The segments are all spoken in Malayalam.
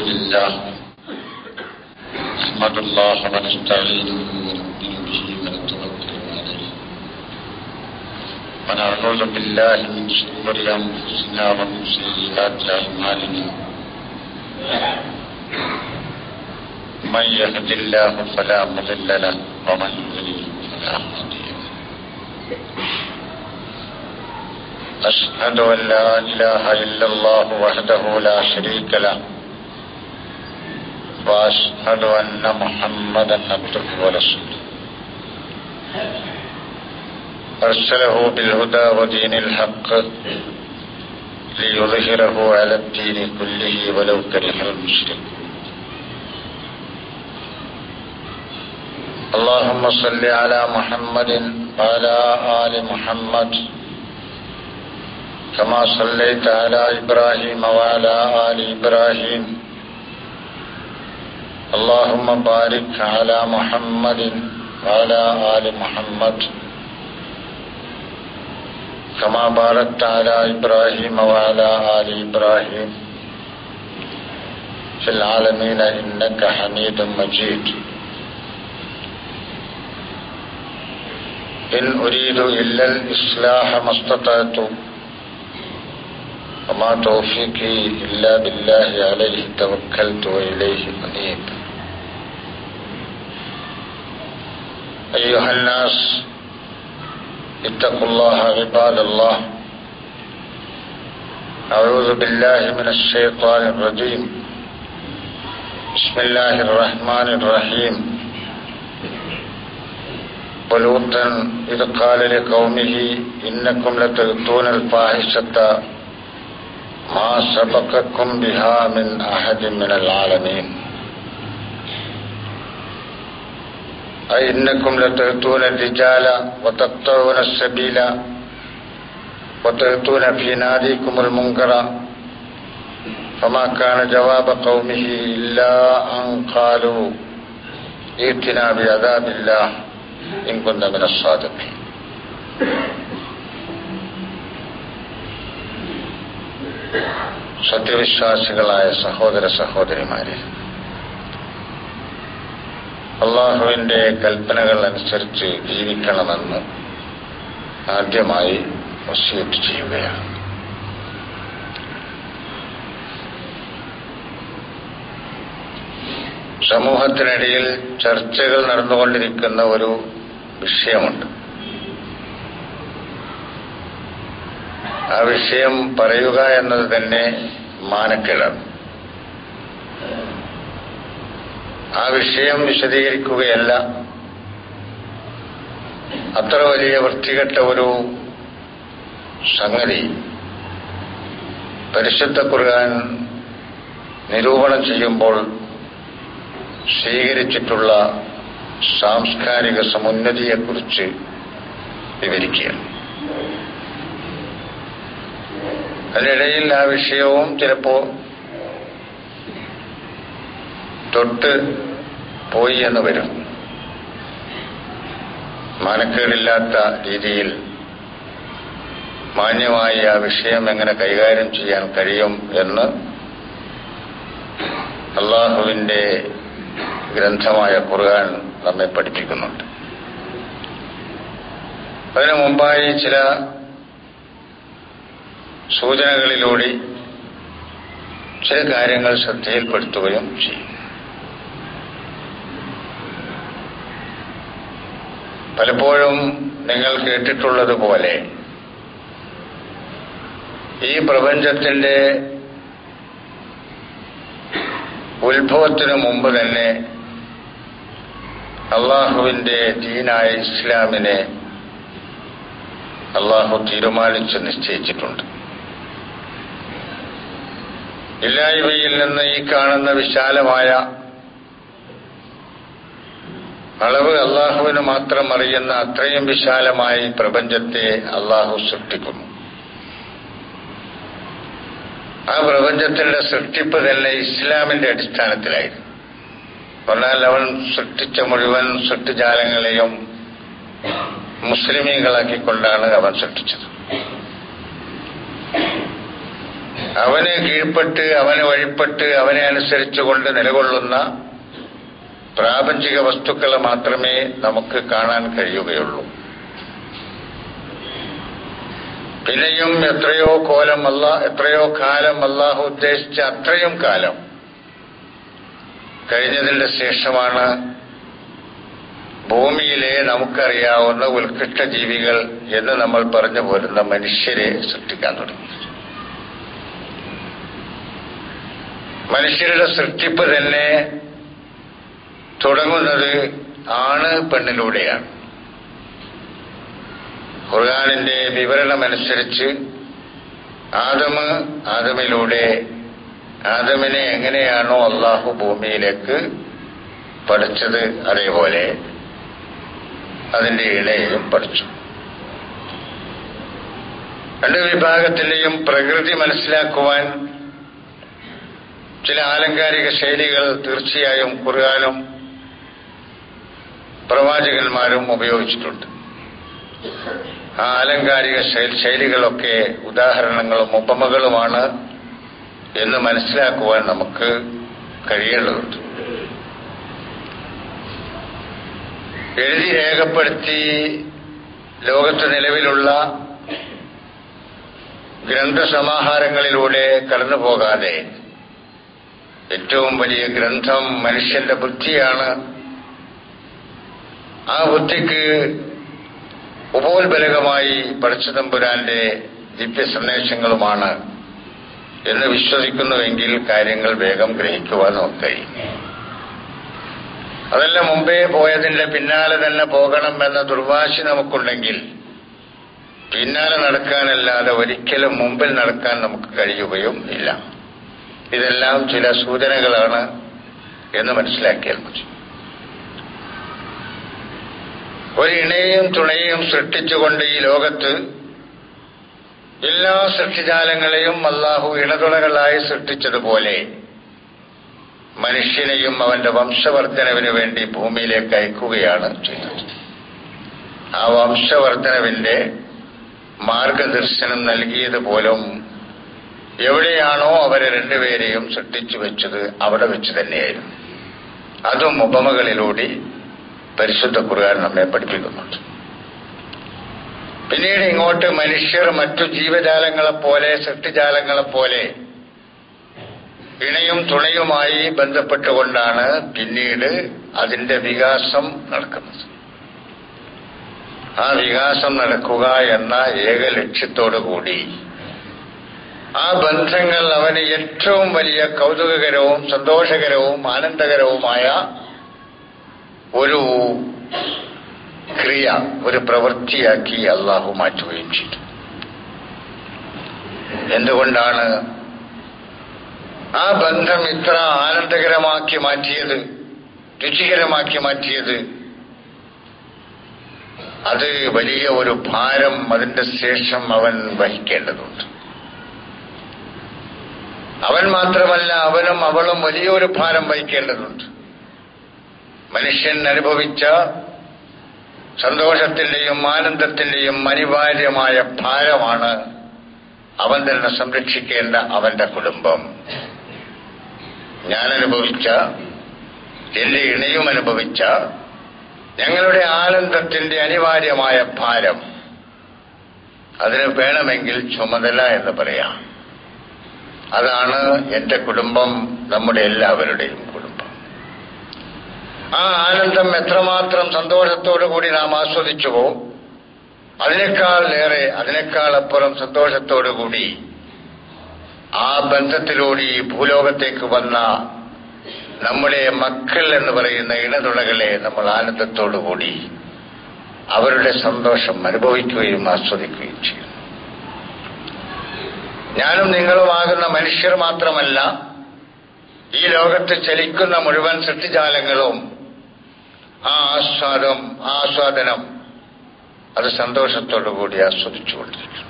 لله نحمد الله ونستعينه ونؤمن به ونتوكل عليه ونعوذ بالله من شرور أنفسنا ومن سيئات أعمالنا من يهد الله فلا مضل له ومن يضلل فلا هادي له أشهد أن لا إله إلا الله وحده لا شريك له وأشهد أن محمدا عبده ورسوله أرسله بالهدى ودين الحق ليظهره على الدين كله ولو كره المشركون اللهم صل على محمد وعلى آل محمد كما صليت على إبراهيم وعلى آل إبراهيم اللهم بارك على محمد وعلى آل محمد كما باركت على إبراهيم وعلى آل إبراهيم في العالمين إنك حميد مجيد إن أريد إلا الإصلاح ما استطعت وما توفيقي إلا بالله عليه توكلت وإليه أنيب أيها الناس اتقوا الله عباد الله أعوذ بالله من الشيطان الرجيم بسم الله الرحمن الرحيم ولوطا إذ قال لقومه إنكم لتأتون الفاحشة ما سبقكم بها من أحد من العالمين أي إنكم لتأتون الرجال وتقطعون السبيل وتأتون في ناديكم المنكر فما كان جواب قومه إلا أن قالوا ائتنا بعذاب الله إن كنا من الصادقين സത്യവിശ്വാസികളായ സഹോദര സഹോദരിമാരെ, അള്ളാഹുവിന്റെ കൽപ്പനകൾ അനുസരിച്ച് ജീവിക്കണമെന്ന് ആദ്യമായി വസിയത്ത് ചെയ്യുകയാണ്. സമൂഹത്തിനിടയിൽ ചർച്ചകൾ നടന്നുകൊണ്ടിരിക്കുന്ന ഒരു വിഷയമുണ്ട്. ആ വിഷയം പറയുക എന്നത് തന്നെ മാനക്കേടാണ്. ആ വിഷയം വിശദീകരിക്കുകയല്ല, അത്ര വലിയ വൃത്തികെട്ട ഒരു സംഗതി പരിശുദ്ധ ഖുർആൻ നിരൂപണം ചെയ്യുമ്പോൾ സ്വീകരിച്ചിട്ടുള്ള സാംസ്കാരിക സമുന്നതിയെക്കുറിച്ച് വിവരിക്കുകയാണ്. അതിനിടയിൽ ആ വിഷയവും ചിലപ്പോൾ തൊട്ട് പോയി എന്ന് വരും. മാനക്കേടില്ലാത്ത രീതിയിൽ മാന്യമായി ആ വിഷയം എങ്ങനെ കൈകാര്യം ചെയ്യാൻ കഴിയും എന്ന് അള്ളാഹുവിന്റെ ഗ്രന്ഥമായ ഖുർആൻ നമ്മെ പഠിപ്പിക്കുന്നുണ്ട്. അതിനു മുമ്പായി ചില സൂചനകളിലൂടെ ചില കാര്യങ്ങൾ ശ്രദ്ധയിൽപ്പെടുത്തുകയും ചെയ്യും. പലപ്പോഴും നിങ്ങൾ കേട്ടിട്ടുള്ളതുപോലെ ഈ പ്രപഞ്ചത്തിന്റെ ഉത്ഭവത്തിനു മുമ്പ് തന്നെ അള്ളാഹുവിന്റെ ദീനായ ഇസ്ലാമിനെ അള്ളാഹു തീരുമാനിച്ച് നിശ്ചയിച്ചിട്ടുണ്ട്. ഇല്ലായ്മയിൽ നിന്ന് ഈ കാണുന്ന വിശാലമായ അളവ് അള്ളാഹുവിന് മാത്രം അറിയുന്ന അത്രയും വിശാലമായി പ്രപഞ്ചത്തെ അള്ളാഹു സൃഷ്ടിക്കുന്നു. ആ പ്രപഞ്ചത്തിന്റെ സൃഷ്ടിപ്പ് തന്നെ ഇസ്ലാമിന്റെ അടിസ്ഥാനത്തിലായിരുന്നു. എന്നാൽ അവൻ സൃഷ്ടിച്ച മുഴുവൻ സൃഷ്ടിജാലങ്ങളെയും മുസ്ലിമീങ്ങളാക്കിക്കൊണ്ടാണ് അവൻ സൃഷ്ടിച്ചത്. അവന് കീഴ്പ്പെട്ട് അവന് വഴിപ്പെട്ട് അവനെ അനുസരിച്ചുകൊണ്ട് നിലകൊള്ളുന്ന പ്രാപഞ്ചിക വസ്തുക്കളെ മാത്രമേ നമുക്ക് കാണാൻ കഴിയുകയുള്ളൂ. പിന്നെയും എത്രയോ കാലം അല്ലാഹു ഉദ്ദേശിച്ച അത്രയും കാലം കഴിഞ്ഞതിന്റെ ശേഷമാണ് ഭൂമിയിലെ നമുക്കറിയാവുന്ന ഉത്കൃഷ്ട ജീവികൾ എന്ന് നമ്മൾ പറഞ്ഞു പോരുന്ന മനുഷ്യരെ സൃഷ്ടിക്കാൻ തുടങ്ങി. മനുഷ്യരുടെ സൃഷ്ടിപ്പ് തന്നെ തുടങ്ങുന്നത് ആണ് പെണ്ണിലൂടെയാണ്. ഖുർആനിന്റെ വിവരണമനുസരിച്ച് ആദമിലൂടെ ആദമിനെ എങ്ങനെയാണോ അല്ലാഹു ഭൂമിയിലേക്ക് പഠിച്ചത് അതേപോലെ അതിന്റെ ഇണയെയും പഠിച്ചു. രണ്ട് വിഭാഗത്തിന്റെയും പ്രകൃതി മനസ്സിലാക്കുവാൻ ചില ആലങ്കാരിക ശൈലികൾ തീർച്ചയായും ഖുർആനും പ്രവാചകന്മാരും ഉപയോഗിച്ചിട്ടുണ്ട്. ആ ആലങ്കാരിക ശൈലികളൊക്കെ ഉദാഹരണങ്ങളും ഉപമകളുമാണ് എന്ന് മനസ്സിലാക്കുവാൻ നമുക്ക് കഴിയേണ്ടതുണ്ട്. എഴുതി രേഖപ്പെടുത്തി ലോകത്ത് നിലവിലുള്ള ഗ്രന്ഥസമാഹാരങ്ങളിലൂടെ കടന്നുപോകാതെ ഏറ്റവും വലിയ ഗ്രന്ഥം മനുഷ്യന്റെ ബുദ്ധിയാണ്. ആ ബുദ്ധിക്ക് ഉപോത്ബലകമായി പടച്ചതമ്പുരാന്റെ ദിവ്യ സന്ദേശങ്ങളുമാണ് എന്ന് വിശ്വസിക്കുന്നുവെങ്കിൽ കാര്യങ്ങൾ വേഗം ഗ്രഹിക്കുവാൻ നമുക്ക് കഴിയും. അതല്ല മുമ്പേ പോയതിന്റെ പിന്നാലെ തന്നെ പോകണം എന്ന ദുർവാശി നമുക്കുണ്ടെങ്കിൽ പിന്നാലെ നടക്കാനല്ലാതെ ഒരിക്കലും മുമ്പിൽ നടക്കാൻ നമുക്ക് കഴിയുകയും ഇല്ല. ഇതെല്ലാം ചില സൂചനകളാണ് എന്ന് മനസ്സിലാക്കിയാൽ മതി. ഒരു ഇണയെയും തുണയെയും സൃഷ്ടിച്ചുകൊണ്ട് ഈ ലോകത്ത് എല്ലാ സൃഷ്ടിജാലങ്ങളെയും അല്ലാഹു ഇണതുണകളായി സൃഷ്ടിച്ചതുപോലെ മനുഷ്യനെയും അവന്റെ വംശവർദ്ധനവിന് വേണ്ടി ഭൂമിയിലേക്ക് അയക്കുകയാണ് ചെയ്തത്. ആ വംശവർദ്ധനവിന്റെ മാർഗദർശനം നൽകിയതുപോലും എവിടെയാണോ അവരെ രണ്ടുപേരെയും സൃഷ്ടിച്ചു വെച്ചത് അവിടെ വെച്ച് തന്നെയായിരുന്നു. അതും ഉപമകളിലൂടെ പരിശുദ്ധ ഖുർആൻ നമ്മെ പഠിപ്പിക്കുന്നുണ്ട്. പിന്നീട് ഇങ്ങോട്ട് മനുഷ്യർ മറ്റു ജീവജാലങ്ങളെപ്പോലെ സൃഷ്ടിജാലങ്ങളെപ്പോലെ ഇണയും തുണയുമായി ബന്ധപ്പെട്ടുകൊണ്ടാണ് പിന്നീട് അതിന്റെ വികാസം നടക്കുന്നത്. ആ വികാസം നടക്കുക എന്ന ഏക ലക്ഷ്യത്തോടുകൂടി ആ ബന്ധങ്ങൾ അവന് ഏറ്റവും വലിയ കൗതുകകരവും സന്തോഷകരവും ആനന്ദകരവുമായ ഒരു ക്രിയ, ഒരു പ്രവൃത്തിയാക്കി അല്ലാഹു മാറ്റുകയും ചെയ്തു. എന്തുകൊണ്ടാണ് ആ ബന്ധം ഇത്ര ആനന്ദകരമാക്കി മാറ്റിയത്, രുചികരമാക്കി മാറ്റിയത്? അത് വലിയ ഒരു ഭാരം അതിന്റെ ശേഷം അവൻ വഹിക്കേണ്ടതുണ്ട്. അവൻ മാത്രമല്ല, അവനും അവളും വലിയൊരു ഭാരം വഹിക്കേണ്ടതുണ്ട്. മനുഷ്യൻ അനുഭവിച്ച സന്തോഷത്തിന്റെയും ആനന്ദത്തിന്റെയും അനിവാര്യമായ ഭാരമാണ് അവൻ തന്നെ സംരക്ഷിക്കേണ്ട അവന്റെ കുടുംബം. ഞാൻ അനുഭവിച്ച, എന്റെ ഇണയും അനുഭവിച്ച ഞങ്ങളുടെ ആനന്ദത്തിന്റെ അനിവാര്യമായ ഭാരം, അതിന് വേണമെങ്കിൽ ചുമതല എന്ന് പറയാം. അതാണ് എന്റെ കുടുംബം, നമ്മുടെ എല്ലാവരുടെയും കുടുംബം. ആ ആനന്ദം എത്രമാത്രം സന്തോഷത്തോടുകൂടി നാം ആസ്വദിച്ചുവോ അതിനേക്കാൾ അപ്പുറം സന്തോഷത്തോടുകൂടി ആ ബന്ധത്തിലൂടെ ഈ ഭൂലോകത്തേക്ക് വന്ന നമ്മുടെ മക്കൾ എന്ന് പറയുന്ന ഇണതുണകളെ നമ്മൾ ആനന്ദത്തോടുകൂടി അവരുടെ സന്തോഷം അനുഭവിക്കുകയും ആസ്വദിക്കുകയും ചെയ്യും. ഞാനും നിങ്ങളുമാകുന്ന മനുഷ്യർ മാത്രമല്ല, ഈ ലോകത്ത് ചലിക്കുന്ന മുഴുവൻ സൃഷ്ടിജാലങ്ങളും ആ ആസ്വാദനം അത് സന്തോഷത്തോടുകൂടി ആസ്വദിച്ചുകൊണ്ടിരിക്കും.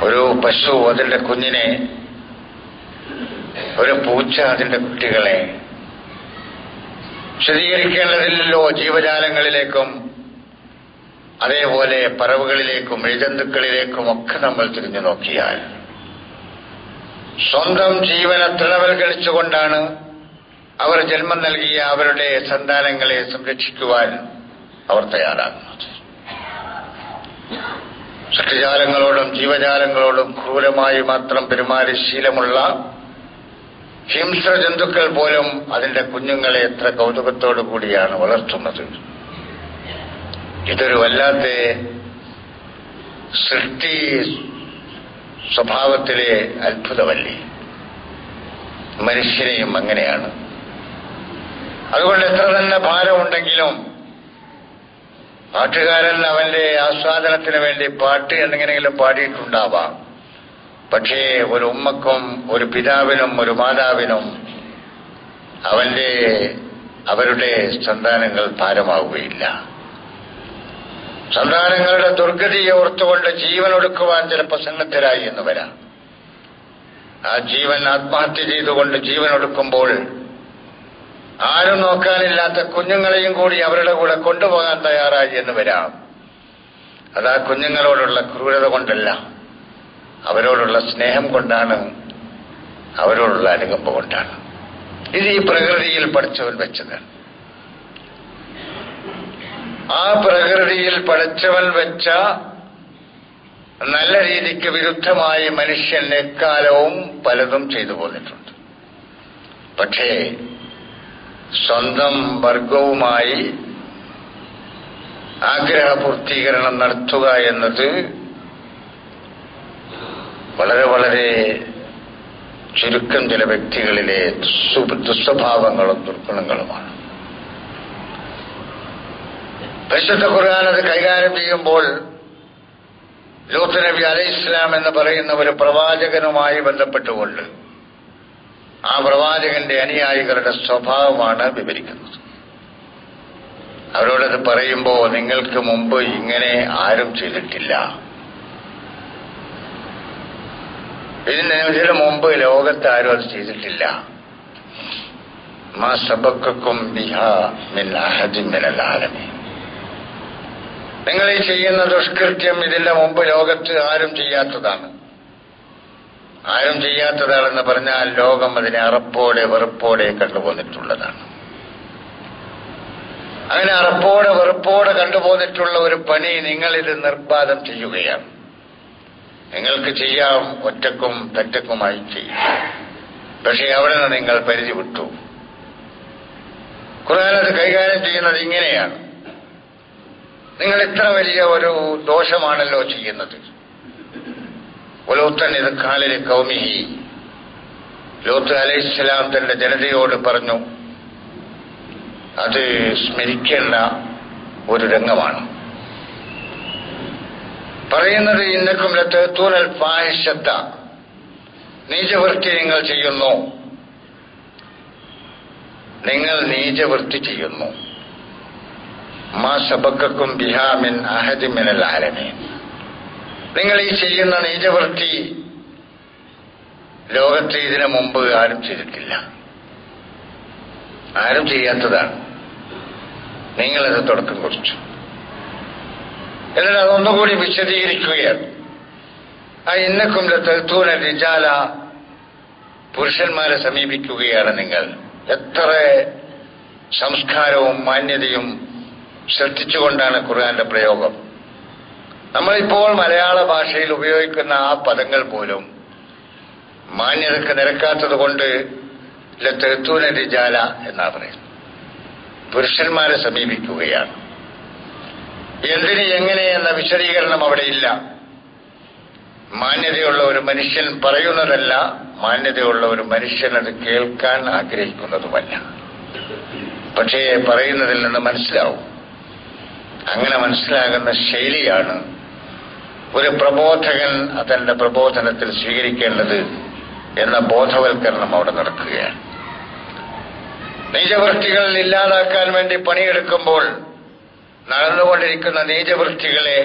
ഒരു പശു അതിന്റെ കുഞ്ഞിനെ, ഒരു പൂച്ച അതിന്റെ കുട്ടികളെ വിശദീകരിക്കേണ്ടതില്ലല്ലോ. ജീവജാലങ്ങളിലേക്കും അതേപോലെ പറവുകളിലേക്കും ഇഴജന്തുക്കളിലേക്കും ഒക്കെ നമ്മൾ തിരിഞ്ഞു നോക്കിയാൽ സ്വന്തം ജീവനെ തൃണവൽക്കരിച്ചുകൊണ്ടാണ് അവർ ജന്മം നൽകിയ അവരുടെ സന്താനങ്ങളെ സംരക്ഷിക്കുവാൻ അവർ തയ്യാറാകുന്നത്. സൃഷ്ടിജാലങ്ങളോടും ജീവജാലങ്ങളോടും ക്രൂരമായി മാത്രം പെരുമാറി ശീലമുള്ള ഹിംസ്ര ജന്തുക്കൾ പോലും അതിന്റെ കുഞ്ഞുങ്ങളെ എത്ര കൗതുകത്തോടു കൂടിയാണ് വളർത്തുന്നത്. ഇതൊരു വല്ലാത്ത സൃഷ്ടി സ്വഭാവത്തിലെ അത്ഭുതമല്ലേ? മനുഷ്യനെയും അങ്ങനെയാണ്. അതുകൊണ്ട് എത്ര തന്നെ ഭാരമുണ്ടെങ്കിലും പാട്ടുകാരൻ അവന്റെ ആസ്വാദനത്തിന് വേണ്ടി പാട്ട് എന്തെങ്കിലും പാടിയിട്ടുണ്ടാവാം. പക്ഷേ ഒരു ഉമ്മക്കും ഒരു പിതാവിനും ഒരു മാതാവിനും അവരുടെ സന്താനങ്ങൾ ഭാരമാവുകയില്ല. സന്താനങ്ങളുടെ ദുർഗതിയെ ഓർത്തുകൊണ്ട് ജീവൻ ഒടുക്കുവാൻ ചിലപ്പോൾ സന്നദ്ധരായി എന്ന് വരാം. ആ ജീവൻ ആത്മഹത്യ ചെയ്തുകൊണ്ട് ജീവൻ ഒടുക്കുമ്പോൾ ആരും നോക്കാനില്ലാത്ത കുഞ്ഞുങ്ങളെയും കൂടി അവരുടെ കൂടെ കൊണ്ടുപോകാൻ തയ്യാറായി എന്ന് വരാം. അത് ആ കുഞ്ഞുങ്ങളോടുള്ള ക്രൂരത കൊണ്ടല്ല, അവരോടുള്ള സ്നേഹം കൊണ്ടാണ്, അവരോടുള്ള അനുകമ്പ കൊണ്ടാണ്. ഇത് ഈ പ്രകൃതിയിൽ പഠിച്ചവൻ വെച്ചത്. ആ പ്രകൃതിയിൽ പഠിച്ചവൻ വെച്ച നല്ല രീതിക്ക് വിരുദ്ധമായി മനുഷ്യൻ എക്കാലവും പലതും ചെയ്തു പോന്നിട്ടുണ്ട്. പക്ഷേ സ്വന്തം വർഗവുമായി ആഗ്രഹപൂർത്തീകരണം നടത്തുക എന്നത് വളരെ വളരെ ചുരുക്കം ചില വ്യക്തികളിലെ ദുസ്വഭാവങ്ങളും ദുർഗുണങ്ങളുമാണ്. പരിശുദ്ധ ഖുർആൻ അത് കൈകാര്യം ചെയ്യുമ്പോൾ ലൂത്ത് നബി അലൈഹിസ്സലാം എന്ന് പറയുന്ന ഒരു പ്രവാചകനുമായി ബന്ധപ്പെട്ടുകൊണ്ട് ആ പ്രവാചകന്റെ അനുയായികളുടെ സ്വഭാവമാണ് വിവരിക്കുന്നത്. അവരോടത് പറയുമ്പോൾ നിങ്ങൾക്ക് മുമ്പ് ഇങ്ങനെ ആരും ചെയ്തിട്ടില്ല, ഇതിന് മുമ്പ് ലോകത്ത് ആരും അത് ചെയ്തിട്ടില്ല. മാ സബഖക്കും ബിഹാ മിൻ അഹദിൻ മിനൽ ആലമീൻ. നിങ്ങൾ ഈ ചെയ്യുന്ന ദുഷ്കൃത്യം ഇതിന്റെ മുമ്പ് ലോകത്ത് ആരും ചെയ്യാത്തതാണ്. ആരും ചെയ്യാത്തതാണെന്ന് പറഞ്ഞാൽ ലോകം അതിനെ അറപ്പോടെ വെറുപ്പോടെ കണ്ടുപോന്നിട്ടുള്ളതാണ്. അങ്ങനെ അറപ്പോടെ വെറുപ്പോടെ കണ്ടുപോന്നിട്ടുള്ള ഒരു പണി നിങ്ങളിത് നിർബാധം ചെയ്യുകയാണ്. നിങ്ങൾക്ക് ചെയ്യാം, ഒറ്റക്കും തെറ്റക്കുമായി ചെയ്യും. പക്ഷേ അവിടെ നിന്ന് നിങ്ങൾ പരിധി വിട്ടു. ഖുർആൻ അത് കൈകാര്യം ചെയ്യുന്നത് ഇങ്ങനെയാണ്. നിങ്ങൾ ഇത്ര വലിയ ഒരു ദോഷമാണല്ലോ ചെയ്യുന്നത്. ലൂത്തൻ ഇത് കാലിലെ കൗമിഹി, ലൂത്ത് അലൈഹിസ്സലാം തന്റെ ജനതയോട് പറഞ്ഞു. അത് സ്മരിക്കേണ്ട ഒരു രംഗമാണ് പറയുന്നത്. ഇന്നക്കും ലതഅ്തൂനൽ ഫാഹിശത, നീചവൃത്തി നിങ്ങൾ ചെയ്യുന്നു, നിങ്ങൾ നീചവൃത്തി ചെയ്യുന്നു. മാ സബഖക്കും ബിഹാ മിൻ അഹദിൻ മിനൽ ആലമീൻ. നിങ്ങൾ ഈ ചെയ്യുന്ന നീചവൃത്തി ലോകത്ത് ഇതിനു മുമ്പ് ആരും ചെയ്തിട്ടില്ല, ആരും ചെയ്യാത്തതാണ്. നിങ്ങളത് തുടക്കം കുറിച്ചു. എന്നിട്ട് അതൊന്നുകൂടി വിശദീകരിക്കുകയാണ്. ആ ഇന്നക്കും ലതഅ്തൂന റിജാല, പുരുഷന്മാരെ സമീപിക്കുകയാണ് നിങ്ങൾ. എത്ര സംസ്കാരവും മാന്യതയും ശ്രദ്ധിച്ചുകൊണ്ടാണ് ഖുർആന്റെ പ്രയോഗം. നമ്മളിപ്പോൾ മലയാള ഭാഷയിൽ ഉപയോഗിക്കുന്ന ആ പദങ്ങൾ പോലും മാന്യതക്ക് നിരക്കാത്തത് കൊണ്ട് ലതഅ്തൂന റിജാല എന്നാ പറയുന്നത്. പുരുഷന്മാരെ സമീപിക്കുകയാണ്. എന്തിന് എങ്ങനെ എന്ന വിശദീകരണം അവിടെയില്ല. മാന്യതയുള്ള ഒരു മനുഷ്യൻ പറയുന്നതല്ല, മാന്യതയുള്ള ഒരു മനുഷ്യൻ അത് കേൾക്കാൻ ആഗ്രഹിക്കുന്നതുമല്ല. പക്ഷേ പറയുന്നതിൽ നിന്ന് മനസ്സിലാവും. അങ്ങനെ മനസ്സിലാകുന്ന ശൈലിയാണ് ഒരു പ്രബോധകൻ തന്റെ പ്രബോധനത്തിൽ സ്വീകരിക്കേണ്ടത് എന്ന ബോധവൽക്കരണം അവിടെ നടക്കുകയാണ്. നീചവൃത്തികൾ ഇല്ലാതാക്കാൻ വേണ്ടി പണിയെടുക്കുമ്പോൾ നടന്നുകൊണ്ടിരിക്കുന്ന നീചവൃത്തികളെ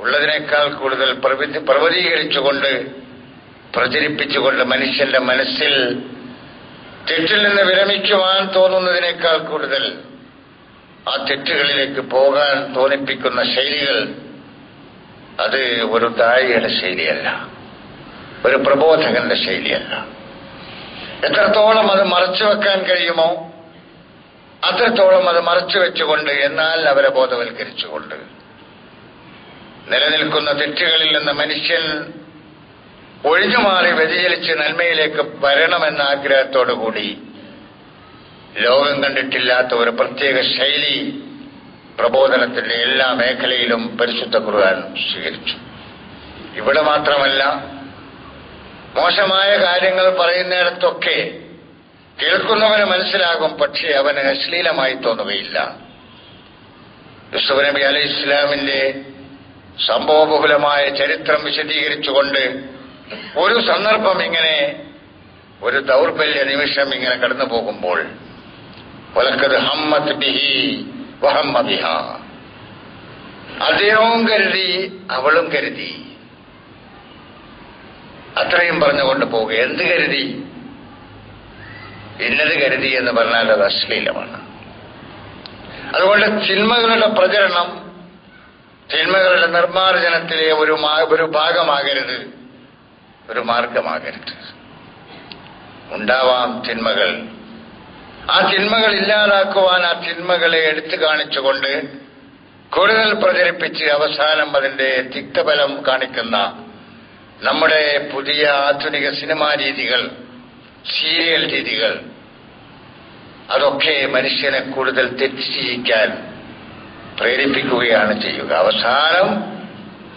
ഉള്ളതിനേക്കാൾ കൂടുതൽ പ്രവചീകരിച്ചുകൊണ്ട് പ്രചരിപ്പിച്ചുകൊണ്ട് മനുഷ്യന്റെ മനസ്സിൽ തെറ്റിൽ നിന്ന് വിരമിക്കുവാൻ തോന്നുന്നതിനേക്കാൾ കൂടുതൽ ആ തെറ്റുകളിലേക്ക് പോകാൻ തോന്നിപ്പിക്കുന്ന ശൈലികൾ, അത് ഒരു ദായിയുടെ ശൈലിയല്ല, ഒരു പ്രബോധകന്റെ ശൈലിയല്ല. എത്രത്തോളം അത് മറച്ചുവെക്കാൻ കഴിയുമോ അത്രത്തോളം അത് മറച്ചുവെച്ചുകൊണ്ട്, എന്നാൽ അവരെ ബോധവൽക്കരിച്ചുകൊണ്ട്, നിലനിൽക്കുന്ന തെറ്റുകളിൽ നിന്ന് മനുഷ്യൻ ഒഴിഞ്ഞുമാറി വ്യതിചലിച്ച് നന്മയിലേക്ക് വരണമെന്ന ആഗ്രഹത്തോടുകൂടി ലോകം കണ്ടിട്ടില്ലാത്ത ഒരു പ്രത്യേക ശൈലി പ്രബോധനത്തിന്റെ എല്ലാ മേഖലയിലും പരിശുദ്ധ ഖുർആൻ സ്വീകരിച്ചു. ഇവിടെ മാത്രമല്ല, മോശമായ കാര്യങ്ങൾ പറയുന്നിടത്തൊക്കെ കേൾക്കുന്നവന് മനസ്സിലാകും, പക്ഷേ അവന് അശ്ലീലമായി തോന്നുകയില്ല. യൂസുഫ് നബി അലൈഹി ഇസ്ലാമിന്റെ സംഭവബഹുലമായ ചരിത്രം വിശദീകരിച്ചുകൊണ്ട് ഒരു സന്ദർഭം ഇങ്ങനെ, ഒരു ദൗർബല്യ നിമിഷം ഇങ്ങനെ കടന്നു പോകുമ്പോൾ, വലഖദ് ഹമ്മത് ബിഹി വഹമ്മ ബിഹാ, അദ്ദേഹവും കരുതി അവളും കരുതി, അത്രയും പറഞ്ഞുകൊണ്ട് പോവുക. എന്ത് കരുതി? ഇന്നത് കരുതി എന്ന് പറഞ്ഞാൽ അത് അശ്ലീലമാണ്. അതുകൊണ്ട് തിന്മകളുടെ പ്രചരണം, തിന്മകളുടെ നിർമ്മാർജ്ജനത്തിലെ ഒരു ഭാഗമാകരുത്, ഒരു മാർഗമാകരുത്. ഉണ്ടാവാം തിന്മകൾ, ആ തിന്മകൾ ഇല്ലാതാക്കുവാൻ ആ തിന്മകളെ എടുത്തു കാണിച്ചുകൊണ്ട് കൂടുതൽ പ്രചരിപ്പിച്ച് അവസാനം അതിന്റെ തിക്തഫലം കാണിക്കുന്ന നമ്മുടെ പുതിയ ആധുനിക സിനിമാ രീതികൾ, സീരിയൽ രീതികൾ, അതൊക്കെ മനുഷ്യനെ കൂടുതൽ തെറ്റ് ചെയ്യിക്കാൻ പ്രേരിപ്പിക്കുകയാണ് ചെയ്യുക. അവസാനം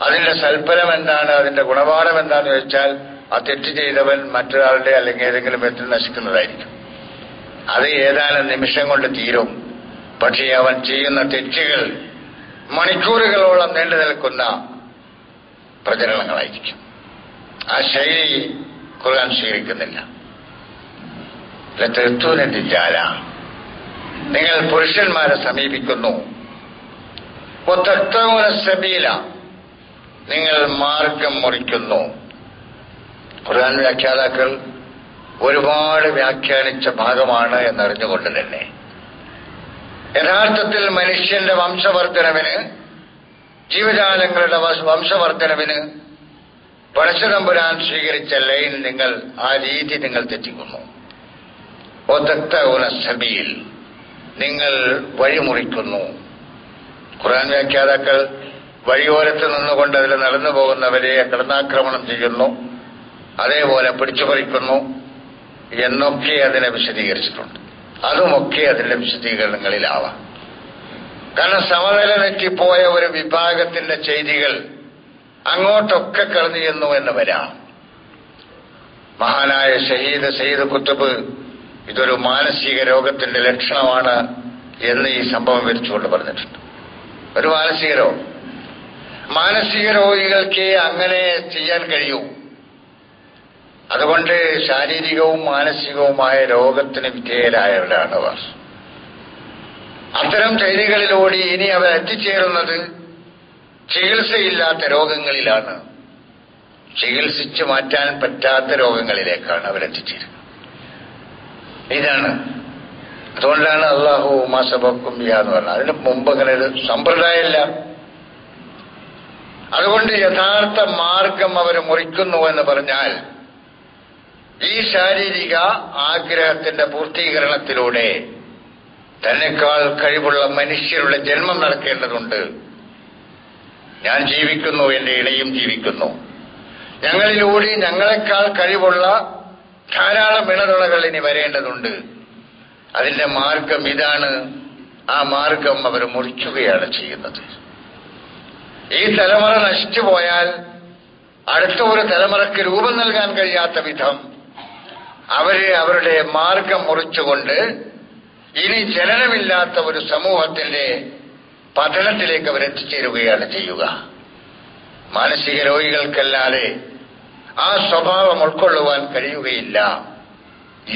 അതിന്റെ സൽഫലം എന്താണ്, അതിന്റെ ഗുണപാഠം എന്താണെന്ന് വെച്ചാൽ ആ തെറ്റ് ചെയ്തവൻ മറ്റൊരാളുടെ അല്ലെങ്കിൽ ഏതെങ്കിലും വിധത്തിൽ നശിക്കുന്നതായിരിക്കും. അത് ഏതാനും നിമിഷം കൊണ്ട് തീരും. പക്ഷേ അവൻ ചെയ്യുന്ന തെറ്റുകൾ മണിക്കൂറുകളോളം നീണ്ടു നിൽക്കുന്ന പ്രചരണങ്ങളായിരിക്കും. ആ ശൈലി ഖുർആൻ സ്വീകരിക്കുന്നില്ല. ലതഅ്തൂനദ്ദാല, നിങ്ങൾ പുരുഷന്മാരെ സമീപിക്കുന്നു. വതഖ്തഊന സബീല, നിങ്ങൾ മാർഗം മുറിക്കുന്നു. ഖുർആൻ വ്യാഖ്യാതാക്കൾ ഒരുപാട് വ്യാഖ്യാനിച്ച ഭാഗമാണ് എന്നറിഞ്ഞുകൊണ്ട് തന്നെ യഥാർത്ഥത്തിൽ മനുഷ്യന്റെ വംശവർദ്ധനവിന്, ജീവജാലങ്ങളുടെ വംശവർദ്ധനവിന് പടച്ചതമ്പുരാൻ സ്വീകരിച്ച ലൈൻ നിങ്ങൾ, ആ രീതി നിങ്ങൾ തെറ്റിക്കുന്നു. വതഖ്തഊന സബീൽ, നിങ്ങൾ വഴിമുറിക്കുന്നു. ഖുർആൻ വ്യാഖ്യാതാക്കൾ വഴിയോരത്ത് നിന്നുകൊണ്ട് അതിൽ നടന്നു പോകുന്നവരെ കടന്നാക്രമണം ചെയ്യുന്നു, അതേപോലെ പിടിച്ചുപറിക്കുന്നു എന്നൊക്കെ അതിനെ വിശദീകരിച്ചിട്ടുണ്ട്. അതുമൊക്കെ അതിന്റെ വിശദീകരണങ്ങളിലാവാം. കാരണം സമനില തെറ്റിപ്പോയ ഒരു വിഭാഗത്തിന്റെ ചെയ്തികൾ അങ്ങോട്ടൊക്കെ കടന്നു ചെന്നു എന്ന് വരാം. മഹാനായ ഷഹീദ് സയ്യിദ് കുത്തുബ് ഇതൊരു മാനസിക രോഗത്തിന്റെ ലക്ഷണമാണ് എന്ന് ഈ സംഭവം വിവരിച്ചുകൊണ്ട് പറഞ്ഞിട്ടുണ്ട്. ഒരു മാനസിക രോഗികൾക്ക് അങ്ങനെ ചെയ്യാൻ കഴിയൂ. അതുകൊണ്ട് ശാരീരികവും മാനസികവുമായ രോഗത്തിന് വിധേയരായവരാണ് അവർ. അത്തരം ചെയ്തികളിലൂടെ ഇനി അവർ എത്തിച്ചേരുന്നത് ചികിത്സയില്ലാത്ത രോഗങ്ങളിലാണ്, ചികിത്സിച്ചു മാറ്റാൻ പറ്റാത്ത രോഗങ്ങളിലേക്കാണ് അവരെത്തിച്ചേരുന്നത്. ഇതാണ്, അതുകൊണ്ടാണ് അല്ലാഹു മാ സബഖക്കും ബിഹാ എന്ന് പറഞ്ഞത്. അതിന് മുമ്പ് അങ്ങനെ ഒരു സമ്പ്രദായമില്ല. അതുകൊണ്ട് യഥാർത്ഥ മാർഗം അവർ മുറിക്കുന്നു എന്ന് പറഞ്ഞാൽ ഈ ശാരീരിക ആഗ്രഹത്തിന്റെ പൂർത്തീകരണത്തിലൂടെ തന്നെക്കാൾ കഴിവുള്ള മനുഷ്യരുടെ ജന്മം നടക്കേണ്ടതുണ്ട്. ഞാൻ ജീവിക്കുന്നു, എന്റെ ഇണയും ജീവിക്കുന്നു, ഞങ്ങളിലൂടെ ഞങ്ങളെക്കാൾ കഴിവുള്ള ധാരാളം ഇണതുണകൾ ഇനി വരേണ്ടതുണ്ട്. അതിന്റെ മാർഗം ഇതാണ്. ആ മാർഗം അവർ മുറിക്കുകയാണ് ചെയ്യുന്നത്. ഈ തലമുറ നശിച്ചുപോയാൽ അടുത്ത ഒരു തലമുറയ്ക്ക് രൂപം നൽകാൻ കഴിയാത്ത വിധം അവരുടെ മാർഗം മുറിച്ചുകൊണ്ട് ഇനി ജനനമില്ലാത്ത ഒരു സമൂഹത്തിന്റെ പതനത്തിലേക്ക് അവരെത്തിച്ചേരുകയാണ് ചെയ്യുക. മാനസിക രോഗികൾക്കല്ലാതെ ആ സ്വഭാവം ഉൾക്കൊള്ളുവാൻ കഴിയുകയില്ല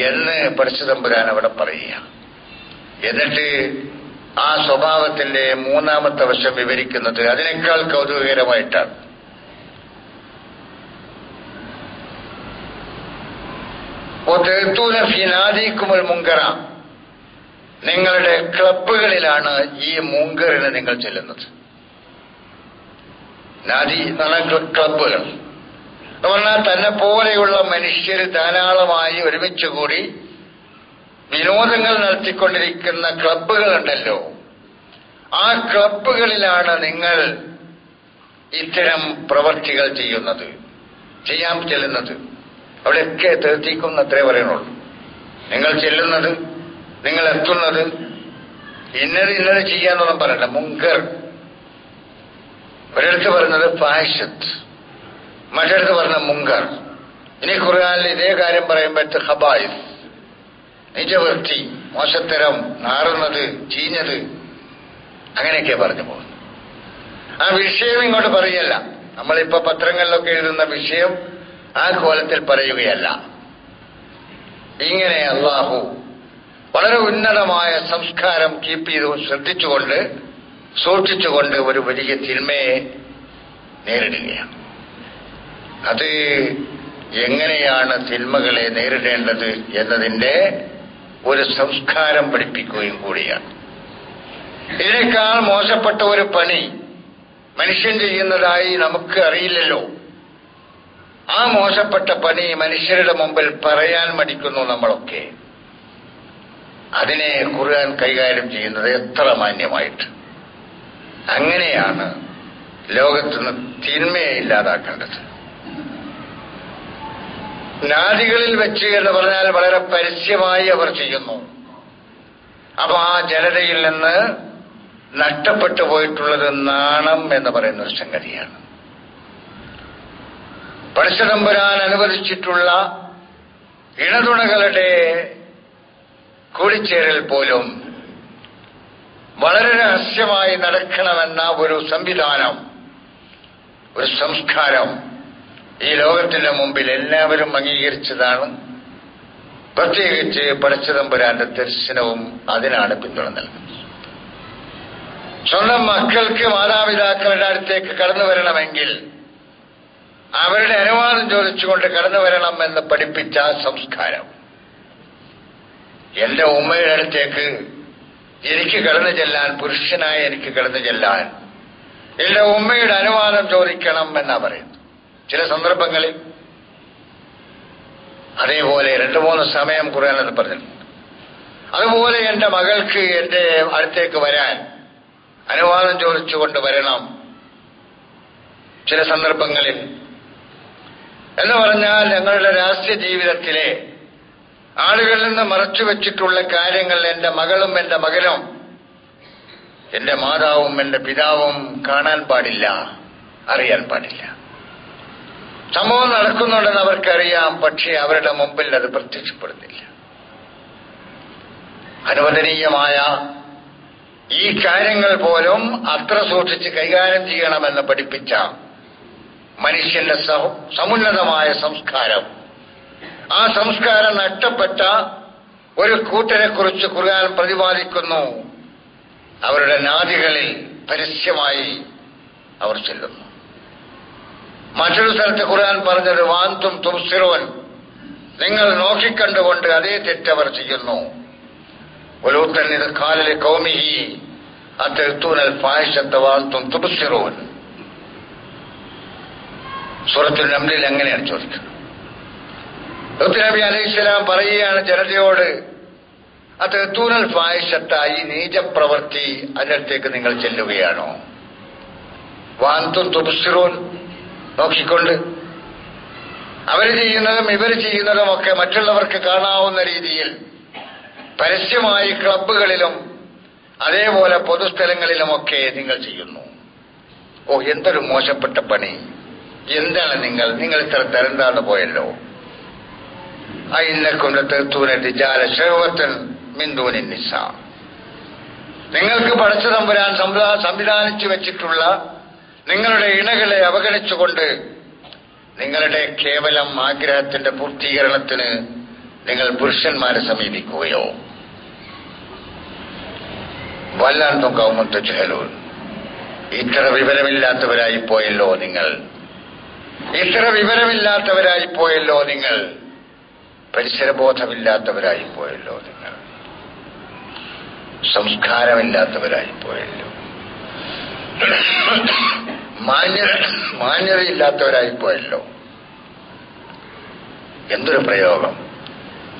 എന്ന് പരിശുദ്ധമ്പുരാൻ അവിടെ പറയുക. എന്നിട്ട് ആ സ്വഭാവത്തിന്റെ മൂന്നാമത്തെ വശം വിവരിക്കുന്നത് അതിനേക്കാൾ കൗതുകകരമായിട്ടാണ്. മുങ്കറ, നിങ്ങളുടെ ക്ലബ്ബുകളിലാണ് ഈ മുങ്കറിന് നിങ്ങൾ ചെല്ലുന്നത്. നാദി എന്ന് പറഞ്ഞാൽ ക്ലബ്ബുകൾ എന്ന് പറഞ്ഞാൽ തന്നെ പോലെയുള്ള മനുഷ്യർ ധാരാളമായി ഒരുമിച്ചുകൂടി വിനോദങ്ങൾ നടത്തിക്കൊണ്ടിരിക്കുന്ന ക്ലബ്ബുകളുണ്ടല്ലോ, ആ ക്ലബ്ബുകളിലാണ് നിങ്ങൾ ഇത്തരം പ്രവർത്തികൾ ചെയ്യാൻ ചെല്ലുന്നത്. അവിടെയൊക്കെ തീർത്തിക്കും അത്രേ പറയുന്നുള്ളൂ. നിങ്ങൾ ചെല്ലുന്നത്, നിങ്ങൾ എത്തുന്നത്, ഇന്നത് ചെയ്യാന്നൊന്നും പറയണ്ട. മുങ്കർ ഒരിടത്ത് പറയുന്നത് ഫാഹിഷത്ത്, മറ്റൊരിടത്ത് പറഞ്ഞ മുങ്കർ. ഇനി ഖുർആനിൽ ഇതേ കാര്യം പറയുമ്പോഴത്തെ ഖബായിസ്, നിജവൃത്തി, മോശത്തരം, നാറുന്നത്, ചീഞ്ഞത്, അങ്ങനെയൊക്കെ പറഞ്ഞു പോകുന്നു. ആ വിഷയം ഇങ്ങോട്ട് പറയല്ല. നമ്മളിപ്പോ പത്രങ്ങളിലൊക്കെ എഴുതുന്ന വിഷയം ആ കോലത്തിൽ പറയുകയല്ല. ഇങ്ങനെ അല്ലാഹു വളരെ ഉന്നതമായ സംസ്കാരം കീപ്പ് ചെയ്ത് സൂക്ഷിച്ചുകൊണ്ട് ഒരു വലിയ തിന്മയെ നേരിടുകയാണ്. അത് എങ്ങനെയാണ് തിന്മകളെ നേരിടേണ്ടത് എന്നതിന്റെ ഒരു സംസ്കാരം പഠിപ്പിക്കുകയും കൂടിയാണ്. ഇതിനേക്കാൾ മോശപ്പെട്ട ഒരു പണി മനുഷ്യൻ ചെയ്യുന്നതായി നമുക്ക് അറിയില്ലല്ലോ. ആ മോശപ്പെട്ട പണി മനുഷ്യരുടെ മുമ്പിൽ പറയാൻ മടിക്കുന്നു നമ്മളൊക്കെ. അതിനെ ഖുർആൻ കൈകാര്യം ചെയ്യുന്നത് എത്ര മാന്യമായിട്ട്. അങ്ങനെയാണ് ലോകത്തുനിന്ന് തിന്മയെ ഇല്ലാതാക്കേണ്ടത്. നാദികളിൽ വെച്ച് എന്ന് പറഞ്ഞാൽ വളരെ പരസ്യമായി അവർ ചെയ്യുന്നു. അപ്പൊ ആ ജനതയിൽ നിന്ന് നഷ്ടപ്പെട്ടു പോയിട്ടുള്ളത് നാണം എന്ന് പറയുന്ന ഒരു സംഗതിയാണ്. പടച്ചതമ്പുരാൻ അനുവദിച്ചിട്ടുള്ള ഇണതുണകളുടെ കൂടിച്ചേരൽ പോലും വളരെ രഹസ്യമായി നടക്കണമെന്ന ഒരു സംവിധാനം, ഒരു സംസ്കാരം ഈ ലോകത്തിന്റെ മുമ്പിൽ എല്ലാവരും അംഗീകരിച്ചതാണ്. പ്രത്യേകിച്ച് പടച്ചതമ്പുരാന്റെ ദർശനവും അതിനാണ് പിന്തുണ നൽകുന്നത്. സ്വന്തം മക്കൾക്ക് മാതാപിതാക്കളുടെ അടുത്തേക്ക് കടന്നു വരണമെങ്കിൽ അവരുടെ അനുവാദം ചോദിച്ചുകൊണ്ട് കടന്നു വരണം എന്ന് പഠിപ്പിച്ച സംസ്കാരം. എന്റെ ഉമ്മയുടെ അടുത്തേക്ക് എനിക്ക് കടന്നു ചെല്ലാൻ, പുരുഷനായി എനിക്ക് കടന്നു ചെല്ലാൻ എന്റെ ഉമ്മയുടെ അനുവാദം ചോദിക്കണം എന്നാ പറയുന്നത് ചില സന്ദർഭങ്ങളിൽ. അതേപോലെ 2-3 സമയം ഖുർആനിൽ പറഞ്ഞിട്ടുണ്ട്. അതുപോലെ എന്റെ മകൾക്ക് എന്റെ അടുത്തേക്ക് വരാൻ അനുവാദം ചോദിച്ചുകൊണ്ട് വരണം ചില സന്ദർഭങ്ങളിൽ. എന്ന് പറഞ്ഞാൽ ഞങ്ങളുടെ രാഷ്ട്രീയ ജീവിതത്തിലെ ആളുകളിൽ നിന്ന് മറച്ചുവെച്ചിട്ടുള്ള കാര്യങ്ങൾ എന്റെ മകളും എന്റെ മകനും എന്റെ മാതാവും എന്റെ പിതാവും കാണാൻ പാടില്ല, അറിയാൻ പാടില്ല. സംഭവം നടക്കുന്നുണ്ടെന്ന് അവർക്കറിയാം, പക്ഷേ അവരുടെ മുമ്പിൽ അത് പ്രത്യക്ഷപ്പെടുന്നില്ല. അനുവദനീയമായ ഈ കാര്യങ്ങൾ പോലും അത്ര സൂക്ഷിച്ച് കൈകാര്യം ചെയ്യണമെന്ന് പഠിപ്പിച്ച മനുഷ്യന്റെ സമുന്നതമായ സംസ്കാരം, ആ സംസ്കാരം നഷ്ടപ്പെട്ട ഒരു കൂട്ടരെ കുറിച്ച് ഖുർആൻ പ്രതിപാദിക്കുന്നു. അവരുടെ നാദികളിൽ പരസ്യമായി അവർ ചെല്ലുന്നു. മറ്റൊരു സ്ഥലത്ത് ഖുർആൻ പറഞ്ഞത് വാന്തും തുബ്സിറൂൻ, നിങ്ങൾ നോക്കിക്കണ്ടുകൊണ്ട് അതേ തെറ്റവർ ചെയ്യുന്നു. വലൂത്തൻ ഇത് ഖാല ഖൗമിഹി അതഅ്തൂനൽ ഫാഹിശത വഅൻതും തുബ്സിറൂൻ. സൂറത്തുൽ നംലിൽ അങ്ങനെയാണ് ചോദിക്കുന്നത്. ലൂത്ത് നബി അലൈഹിസ്സലാം പറയുകയാണ് ജനതയോട്, അതഅ്തൂനൽ ഫാഹിശത, ഈ നീചപ്രവൃത്തി അതിനടുത്തേക്ക് നിങ്ങൾ ചെല്ലുകയാണോ? വഅൻതും തുബ്സിറൂൻ, നോക്കിക്കൊണ്ട്. അവർ ചെയ്യുന്നതും ഇവർ ചെയ്യുന്നതും ഒക്കെ മറ്റുള്ളവർക്ക് കാണാവുന്ന രീതിയിൽ പരസ്യമായി ക്ലബ്ബുകളിലും അതേപോലെ പൊതുസ്ഥലങ്ങളിലുമൊക്കെ നിങ്ങൾ ചെയ്യുന്നു. ഓ, എന്തൊരു മോശപ്പെട്ട പണി! എന്താണ് നിങ്ങൾ ഇത്ര തരം താഴ്ന്നു പോയല്ലോ. നിങ്ങൾക്ക് പടച്ച തമ്പുരാൻ സംവിധാനിച്ചു വെച്ചിട്ടുള്ള നിങ്ങളുടെ ഇണകളെ അവഗണിച്ചുകൊണ്ട് നിങ്ങളുടെ കേവലം ആഗ്രഹത്തിന്റെ പൂർത്തീകരണത്തിന് നിങ്ങൾ പുരുഷന്മാരെ സമീപിക്കുകയോ? വല്ലാണ്ടും കൗമത്ത് ജഹലൂൻ, ഇത്ര വിവരമില്ലാത്തവരായി പോയല്ലോ നിങ്ങൾ, ഇത്ര വിവരമില്ലാത്തവരായി പോയല്ലോ നിങ്ങൾ, പരിസരബോധമില്ലാത്തവരായി പോയല്ലോ നിങ്ങൾ. സംസ്കാരമില്ലാത്തവരായിപ്പോയല്ലോ, മാന്യതയില്ലാത്തവരായിപ്പോയല്ലോ. എന്തൊരു പ്രയോഗം!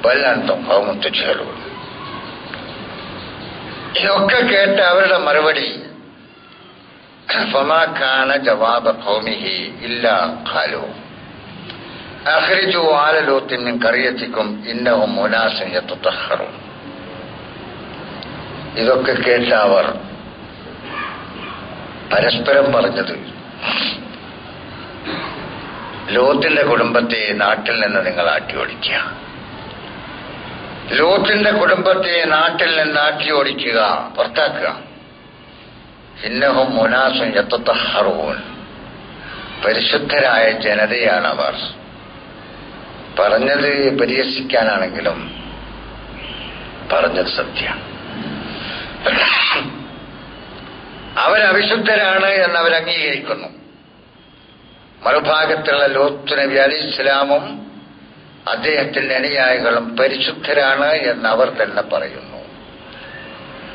വല്ലാന്തം ഹൗമത്ത് ചേർവ്. ഇതൊക്കെ കേട്ട് അവരുടെ മറുപടി ഫമാകാന ജവാബ ഖൗമിഹി ഇല്ലാ ഖാലു അഖ്രിജു ആല ലൂത്തിൻ മിൻ ഖറിയതികും ഇന്നഹും ഉനാസുൻ യതതഹറൂൻ. ഇതൊക്കെ കേട്ട അവർ പരസ്പരം പറഞ്ഞത്, ലോത്തിന്റെ കുടുംബത്തെ നാട്ടിൽ നിന്ന് നിങ്ങൾ ആട്ടിയോടിക്കുക, ലോത്തിന്റെ കുടുംബത്തെ നാട്ടിൽ നിന്ന് ആട്ടിയോടിക്കുക, പുറത്താക്കുക. ഇന്നഹും മുനാസുൻ യതതഹറൂൻ. പരിശുദ്ധരായ ജനതയാണവർ. പറഞ്ഞത് പരിഹസിക്കാനാണെങ്കിലും പറഞ്ഞത് സത്യം. അവരവിശുദ്ധരാണ് എന്നവർ അംഗീകരിക്കുന്നു. മറുഭാഗത്തുള്ള ലൂത്ത് നബി അലൈഹിസ്സലാമും അദ്ദേഹത്തിന്റെ അനുയായികളും പരിശുദ്ധരാണ് എന്നവർ തന്നെ പറയുന്നു.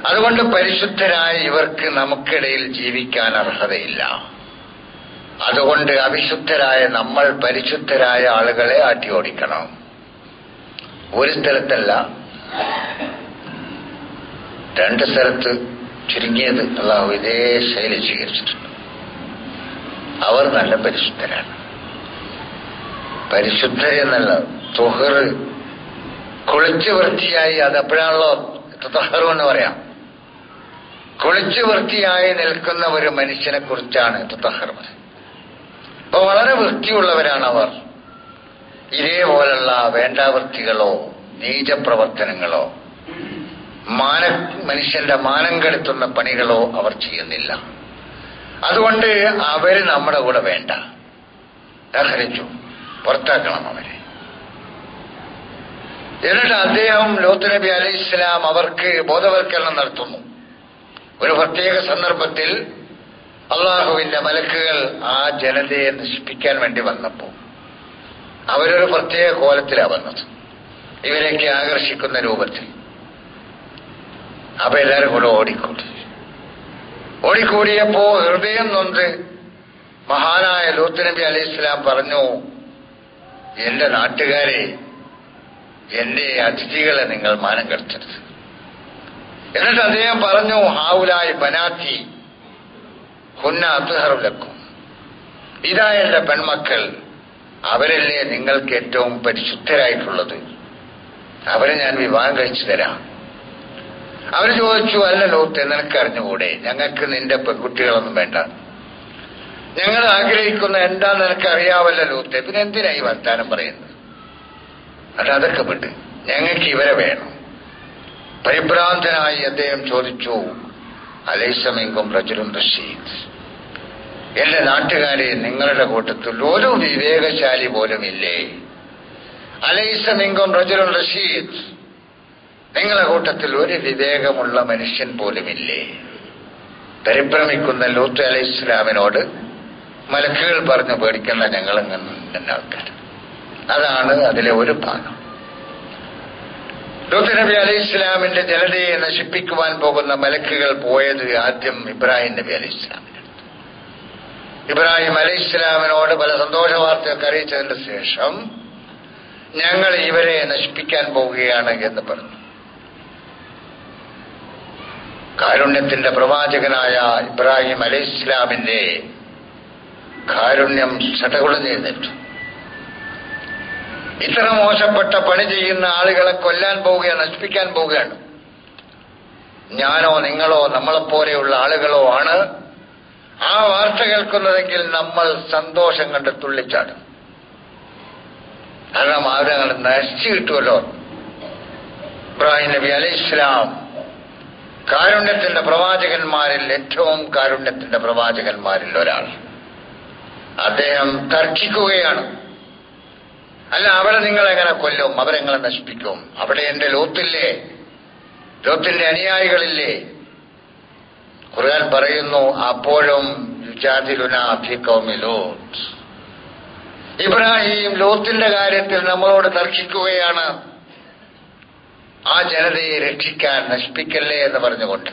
അതുകൊണ്ട് പരിശുദ്ധരായ ഇവർക്ക് നമുക്കിടയിൽ ജീവിക്കാൻ അർഹതയില്ല. അതുകൊണ്ട് അവിശുദ്ധരായ നമ്മൾ പരിശുദ്ധരായ ആളുകളെ ആട്ടിയോടിക്കണം. ഒരു സ്ഥലത്തല്ല, 2 സ്ഥലത്ത് ചുരുങ്ങിയത് അല്ലാഹു ഇതേ ശൈലി സ്വീകരിച്ചിട്ടുണ്ട്. അവർ നല്ല പരിശുദ്ധരാണ്. പരിശുദ്ധരെന്നല്ല, തുഹർ, കുളിച്ച് വൃത്തിയായി, അതെപ്പോഴാണല്ലോ തഹറു എന്ന് പറയാം. കുളിച്ച് വൃത്തിയായി നിൽക്കുന്ന ഒരു മനുഷ്യനെ കുറിച്ചാണ് തഹർ. അപ്പൊ വളരെ വൃത്തിയുള്ളവരാണ് അവർ. ഇതേപോലുള്ള വേണ്ടാവൃത്തികളോ നീചപ്രവർത്തനങ്ങളോ മനുഷ്യന്റെ മാനം കെടുത്തുന്ന പണികളോ അവർ ചെയ്യുന്നില്ല. അതുകൊണ്ട് അവര് നമ്മുടെ കൂടെ വേണ്ട, അഖ്രിജു, പുറത്താക്കണം അവരെ. എന്നിട്ട് അദ്ദേഹം ലൂത്ത് നബി അലൈഹിസ്സലാം അവർക്ക് ബോധവൽക്കരണം നടത്തുന്നു. ഒരു പ്രത്യേക സന്ദർഭത്തിൽ അള്ളാഹുവിന്റെ മലക്കുകൾ ആ ജനതയെ നശിപ്പിക്കാൻ വേണ്ടി വന്നപ്പോൾ അവരൊരു പ്രത്യേക കോലത്തിലാണ് വന്നത്, ഇവരേക്ക് ആകർഷിക്കുന്ന രൂപത്തിൽ. അപ്പൊ എല്ലാവരും കൂടെ ഓടിക്കൂടിയപ്പോ ഹൃദയം നൊന്ത് മഹാനായ ലൂത്ത് നബി അലൈഹിസ്സലാം പറഞ്ഞു, എന്റെ നാട്ടുകാരെ, എന്റെ അതിഥികളെ നിങ്ങൾ മാനം കെടുത്തരുത്. എന്നിട്ട് അദ്ദേഹം പറഞ്ഞു, ഹാവുലായി ബനാത്തി ഹുന്ന അത്ഹറു ലക്കും. ഇതാ എന്റെ പെൺമക്കൾ, അവരല്ലേ നിങ്ങൾക്ക് ഏറ്റവും പരിശുദ്ധരായിട്ടുള്ളത്, അവരെ ഞാൻ വിവാഹം കഴിച്ചു തരാം. അവർ ചോദിച്ചു, അല്ല ലൂത്ത്, നിനക്ക് അറിഞ്ഞുകൂടെ, ഞങ്ങൾക്ക് നിന്റെ പെൺകുട്ടികളൊന്നും വേണ്ട, ഞങ്ങൾ ആഗ്രഹിക്കുന്ന എന്താന്ന് നിനക്ക് അറിയാവല്ല ലൂത്ത്, പിന്നെ എന്തിനായി വർത്താനം പറയുന്നത്? അതൊക്കെ വിട്ട് ഞങ്ങൾക്ക് ഇവരെ വേണം. പരിഭ്രാന്തനായി അദ്ദേഹം ചോദിച്ചു, അലൈസ മിൻകും റജുലുൻ റഷീദ്, എന്റെ നാട്ടുകാരെ, നിങ്ങളുടെ കൂട്ടത്തിൽ ഒരു വിവേകശാലി പോലും ഇല്ലേ? അലൈസ മിൻകും റജുലുൻ റഷീദ്, നിങ്ങളുടെ കൂട്ടത്തിൽ ഒരു വിവേകമുള്ള മനുഷ്യൻ പോലുമില്ലേ? പരിഭ്രമിക്കുന്ന ലൂത്ത് അലൈഹിസ്സലാമിനോട് മലക്കുകൾ പറഞ്ഞു, പേടിക്കുന്ന ഞങ്ങളിങ്ങനെ ആൾക്കാർ. അതാണ് അതിലെ ഒരു ഭാഗം. ലൂത്ത് നബി അലൈഹിസ്സലാമിന്റെ ജനതയെ നശിപ്പിക്കുവാൻ പോകുന്ന മലക്കുകൾ പോയത് ആദ്യം ഇബ്രാഹിം നബി അലൈഹിസ്സലാമിന്. ഇബ്രാഹിം അലൈഹിസ്സലാമിനോട് പല സന്തോഷ വാർത്തയൊക്കെ അറിയിച്ചതിന് ശേഷം ഞങ്ങൾ ഇവരെ നശിപ്പിക്കാൻ പോവുകയാണ് എന്ന് പറഞ്ഞു. കാരുണ്യത്തിന്റെ പ്രവാചകനായ ഇബ്രാഹിം അലൈഹിസ്സലാമിന്റെ കാരുണ്യം ചടകുളഞ്ഞെഴുന്നേറ്റു. ഇത്ര മോശപ്പെട്ട പണി ചെയ്യുന്ന ആളുകളെ കൊല്ലാൻ പോവുകയാണ്, നശിപ്പിക്കാൻ പോവുകയാണ്. ഞാനോ നിങ്ങളോ നമ്മളെപ്പോലെയുള്ള ആളുകളോ ആണ് ആ വാർത്ത കേൾക്കുന്നതെങ്കിൽ നമ്മൾ സന്തോഷം കണ്ട് തുള്ളിച്ചാടും. കാരണം അവരങ്ങൾ നശിച്ചു കിട്ടുമല്ലോ. ഇബ്രാഹിം നബി അലൈഹിസ്സലാം കാരുണ്യത്തിന്റെ പ്രവാചകന്മാരിൽ ഏറ്റവും കാരുണ്യത്തിന്റെ പ്രവാചകന്മാരിൽ ഒരാൾ. അദ്ദേഹം തർക്കിക്കുകയാണ്, അല്ല അവിടെ നിങ്ങൾ എങ്ങനെ കൊല്ലും, അവരെങ്ങനെ നശിപ്പിക്കും? അവിടെ എന്റെ ലൂത്തില്ലേ, ലൂത്തിന്റെ അനുയായികളില്ലേ? ഖുർആൻ പറയുന്നു, അപ്പോഴും യുജാദിലുനാ ഫീ ഖൗമി ലൂത്ത്, ഇബ്രാഹിം ലൂത്തിന്റെ കാര്യത്തിൽ നമ്മളോട് തർക്കിക്കുകയാണ്. ആ ജനതയെ രക്ഷിക്കാൻ നശിപ്പിക്കല്ലേ എന്ന് പറഞ്ഞുകൊണ്ട്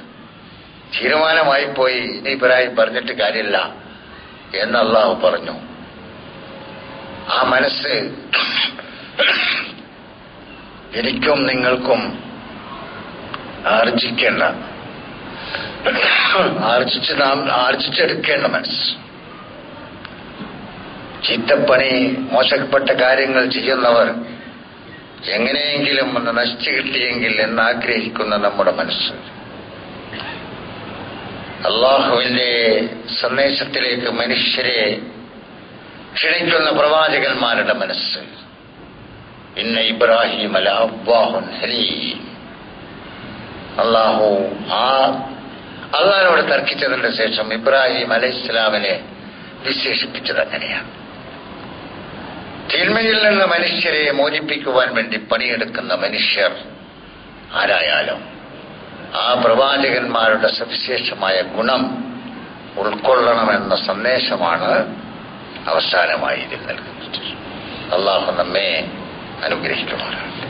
തീരുമാനമായി പോയി. ഇനി ഇബ്രാഹിം പറഞ്ഞിട്ട് കാര്യമില്ല എന്ന് അള്ളാഹു പറഞ്ഞു. ആ മനസ്സ് എനിക്കും നിങ്ങൾക്കും ആർജിച്ചെടുക്കേണ്ട മനസ്സ്. ചീത്തപ്പണി, മോശപ്പെട്ട കാര്യങ്ങൾ ചെയ്യുന്നവർ എങ്ങനെയെങ്കിലും ഒന്ന് നശിച്ചു കിട്ടിയെങ്കിൽ എന്നാഗ്രഹിക്കുന്ന നമ്മുടെ മനസ്സ്, അള്ളാഹുവിന്റെ സന്ദേശത്തിലേക്ക് മനുഷ്യരെ ക്ഷണിക്കുന്ന പ്രവാചകന്മാരുടെ മനസ്സ്, ഇന്ന ഇബ്രാഹിം ലഅവ്വാഹുൻ ഹലീം. അള്ളാഹുവിനോട് തർക്കിച്ചതിന്റെ ശേഷം ഇബ്രാഹിം അലൈഹിസ്സലാമിനെ വിശേഷിപ്പിച്ചത് അങ്ങനെയാണ്. തിന്മയിൽ നിന്ന് മനുഷ്യരെ മോചിപ്പിക്കുവാൻ വേണ്ടി പണിയെടുക്കുന്ന മനുഷ്യർ ആരായാലും ആ പ്രവാചകന്മാരുടെ സവിശേഷമായ ഗുണം ഉൾക്കൊള്ളണമെന്ന സന്ദേശമാണ് അവസാനമായി ഇതിൽ നൽകുന്നത്. അള്ളാഹു നമ്മെ അനുഗ്രഹിക്കുമാറാകട്ടെ.